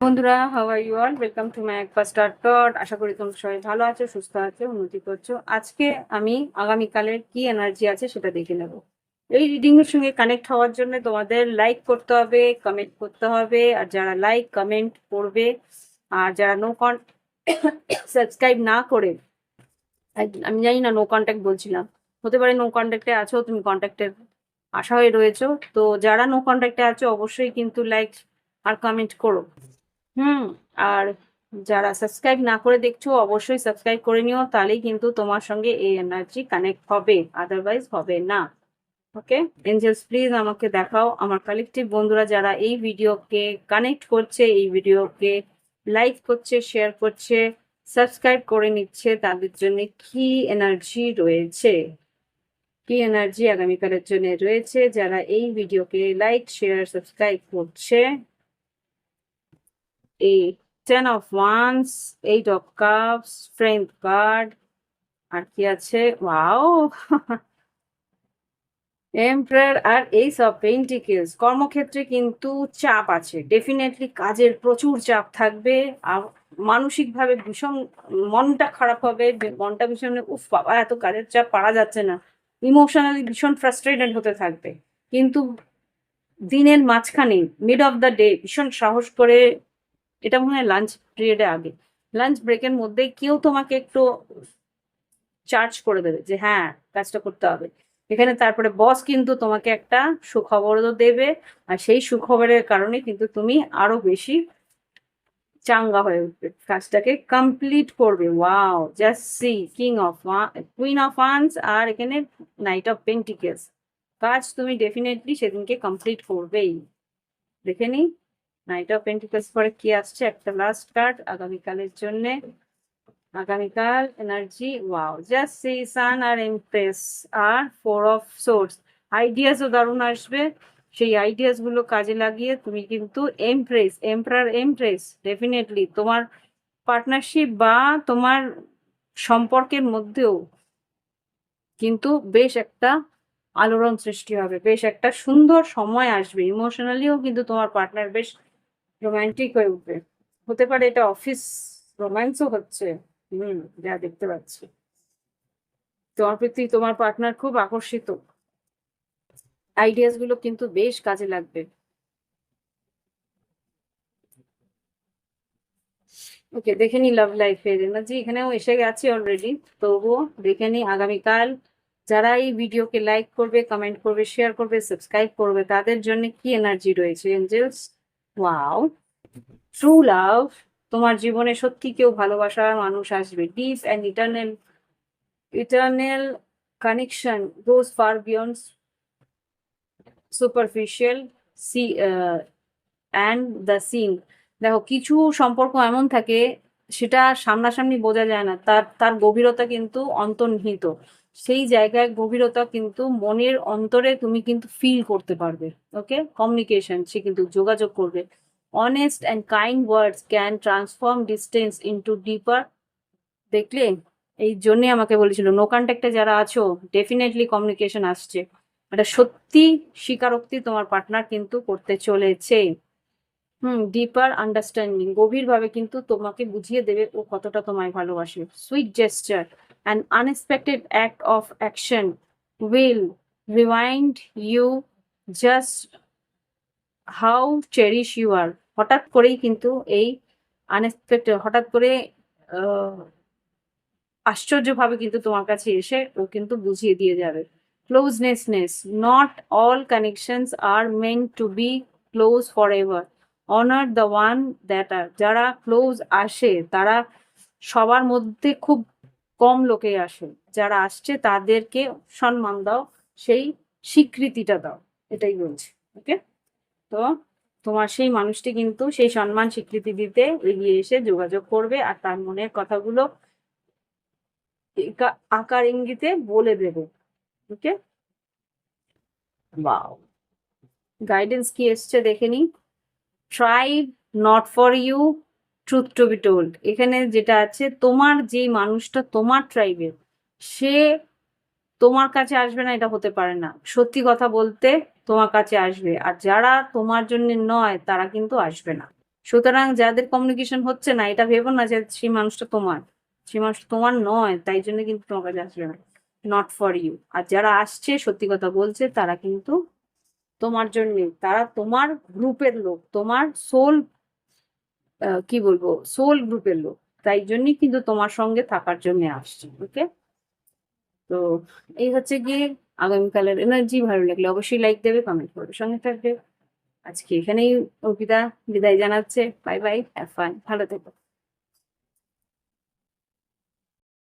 বন্ধুরা, how are you all? Welcome to my একবার start dot. আশা করি তোমরা সবাই ভালো আছো, সুস্থ আছো, উন্নতি করছো। আজকে আমি আগামীকালের কি এনার্জি আছে সেটা দেখে নেব। এই রিডিং এর সঙ্গে কানেক্ট হওয়ার জন্য তোমাদের লাইক করতে হবে, কমেন্ট করতে হবে। আর যারা লাইক কমেন্ট করবে আর যারা সাবস্ক্রাইব না করে, আমি জানি না, নো কন্ট্যাক্ট বলছিলাম, হতে পারে নো কন্ট্যাক্টে আছো, তুমি কন্ট্যাক্টের আশা হয়ে রয়েছো। তো যারা নো কন্ট্যাক্টে আছো অবশ্যই কিন্তু লাইক আর কমেন্ট করো। হুম। আর যারা সাবস্ক্রাইব না করে দেখছো অবশ্যই সাবস্ক্রাইব করে নিও, তাহলেই কিন্তু তোমার সঙ্গে এই এনার্জি কানেক্ট হবে, আদারওয়াইজ হবে না। ওকে এঞ্জেলস, প্লিজ আমাকে দেখাও আমার কালেকটিভ বন্ধুরা যারা এই ভিডিওকে কানেক্ট করছে, এই ভিডিওকে লাইক করছে, শেয়ার করছে, সাবস্ক্রাইব করে নিচ্ছে, তাদের জন্য কি এনার্জি রয়েছে, কি এনার্জি আগামীকালের জন্য রয়েছে যারা এই ভিডিওকে লাইক শেয়ার সাবস্ক্রাইব করছে। এই 10 of Wands, 8 of Cups, Strength card, আর কি আছে, ওয়াও, এম্পারার আর Ace of Pentacles। কর্মক্ষেত্রে কিন্তু চাপ আছে, ডেফিনেটলি কাজের প্রচুর চাপ থাকবে। আর মানসিকভাবে ভীষণ মনটা খারাপ হবে, মনটা ভীষণ উফ বাবা এত কাজের চাপ পারা যাচ্ছে না, ইমোশনালি ভীষণ ফ্রাস্ট্রেটেড হতে থাকবে। কিন্তু দিনের মাঝখানে, মিড অফ দ্য ডে, ভীষণ সাহস করে, এটা মনে হয় লাঞ্চ পিরিয়ডে আগে, লাঞ্চ ব্রেকের মধ্যে কেউ তোমাকে একটু চার্জ করে দেবে যে হ্যাঁ কাজটা করতে হবে এখানে। তারপরে বস কিন্তু তোমাকে একটা সুখবরও দেবে, আর সেই সুখবরের কারণে কিন্তু তুমি আরো বেশি চাঙ্গা হয়ে উঠবে, কাজটাকে কমপ্লিট করবে। Wow, just see, queen of wands আর এখানে নাইট অফ পেন্টিকেলস। কাজ তুমি ডেফিনেটলি সেদিনকে কমপ্লিট করবেই। দেখে নি নাইট অফ পেন্টিকলস পরে কি আসছে, একটা লাস্ট কার্ড আগামীকালের জন্য। আগামীকাল energy, wow, just see, sun আর এমপ্রেস আর 4 of Swords। আইডিয়াসও দারুণ আসবে, সেই আইডিয়াস গুলো কাজে লাগিয়ে তুমি কিন্তু এমপ্রেস ডেফিনেটলি তোমার পার্টনারশিপ বা তোমার সম্পর্কের মধ্যেও কিন্তু বেশ একটা আলোড়ন সৃষ্টি হবে, বেশ একটা সুন্দর সময় আসবে। ইমোশনালিও কিন্তু তোমার পার্টনার বেশ রোমান্টিক হয়ে উঠবে। হতে পারে এটা অফিস রোম্যান্সও হচ্ছে। যা দেখতে পাচ্ছি তোমার প্রতি তোমার পার্টনার খুব আকর্ষিত, আইডিয়াস গুলো কিন্তু বেশ কাজে লাগবে। ওকে, দেখে নি লাভ লাইফের এনার্জি, এখানেও এসে গেছে অলরেডি, তবুও দেখে নি আগামীকাল যারা এই ভিডিওকে লাইক করবে, কমেন্ট করবে, শেয়ার করবে, সাবস্ক্রাইব করবে, তাদের জন্য কি এনার্জি রয়েছে এঞ্জেলস। ওয়াও, ট্রু লাভ, তোমার জীবনে সত্যি কেউ ভালোবাসার মানুষ আসবে। Deep and eternal connection goes far beyond superficial see and the seen. দেখো, কিছু সম্পর্ক এমন থাকে সেটা সামনাসামনি বোঝা যায় না, তার তার গভীরতা কিন্তু অন্তর্নিহিত। সেই জায়গায় গভীরতা কিন্তু মনের অন্তরে তুমি কিন্তু ফিল করতে পারবে। ওকে, কমিউনিকেশন, সে কিন্তু যোগাযোগ করবে। Honest and kind words can transform distance into deeper. দেখলে, এই জন্যে আমাকে বলেছিল নো কন্ট্যাক্টে যারা আছো ডেফিনেটলি কমিউনিকেশন আসছে, এটা সত্যি স্বীকারোক্তি তোমার পার্টনার কিন্তু করতে চলেছে। ডিপার আন্ডারস্ট্যান্ডিং, গভীরভাবে কিন্তু তোমাকে বুঝিয়ে দেবে ও কতটা তোমায় ভালোবাসে। Sweet gesture and unexpected act of action will remind you just how cherish you are. হঠাৎ করেই কিন্তু এই আনএক্সপেক্টেড, হঠাৎ করে আহ, আশ্চর্যভাবে কিন্তু তোমার কাছে এসে ও কিন্তু বুঝিয়ে দিয়ে যাবে। Closeness, not all connections are meant to be close forever এভার। Honour the one that are. যারা ক্লোজ আসে তারা সবার মধ্যে খুব কম লোকে আসে, যারা আসছে তাদেরকে সম্মান দাও, সেই স্বীকৃতিটা দাও, এটাই বলছি। ওকে, তো তোমার সেই মানুষটি কিন্তু সেই সম্মান স্বীকৃতি দিতে এগিয়ে এসে যোগাযোগ করবে, আর তার মনের কথাগুলো আকার ইঙ্গিতে বলে দেবে। ওকে, বাও, গাইডেন্স কি এসছে দেখে নি। Tribe not for you, truth to be told. এখানে যেটা আছে, তোমার যেই মানুষটা তোমার ট্রাইবের, সে তোমার কাছে আসবে না এটা হতে পারে না। সত্যি কথা বলতে তোমার কাছে আসবে, আর যারা তোমার জন্য নয় তারা কিন্তু আসবে না। সুতরাং যাদের কমিউনিকেশন হচ্ছে না, এটা ভেবো না যে সেই মানুষটা তোমার, সেই মানুষটা তোমার নয়, তাই জন্য কিন্তু তোমার কাছে আসবে না, নট ফর ইউ। আর যারা আসছে সত্যি কথা বলছে, তারা কিন্তু তোমার জন্যে, তারা তোমার গ্রুপের লোক, তোমার সোল, কি বলবো, সোল গ্রুপের লোক, তাই জন্যই কিন্তু তোমার সঙ্গে থাকার জন্য আসছে। ওকে, তো এই হচ্ছে গিয়ে আগামীকালের এনার্জি। ভালো লাগলে অবশ্যই লাইক দেবে, কমেন্ট করবে, সঙ্গে থাকবে। আজকে এখানেই অর্পিতা বিদায় জানাচ্ছে। বাই বাই, হ্যাভ ফান, ভালো থেকো।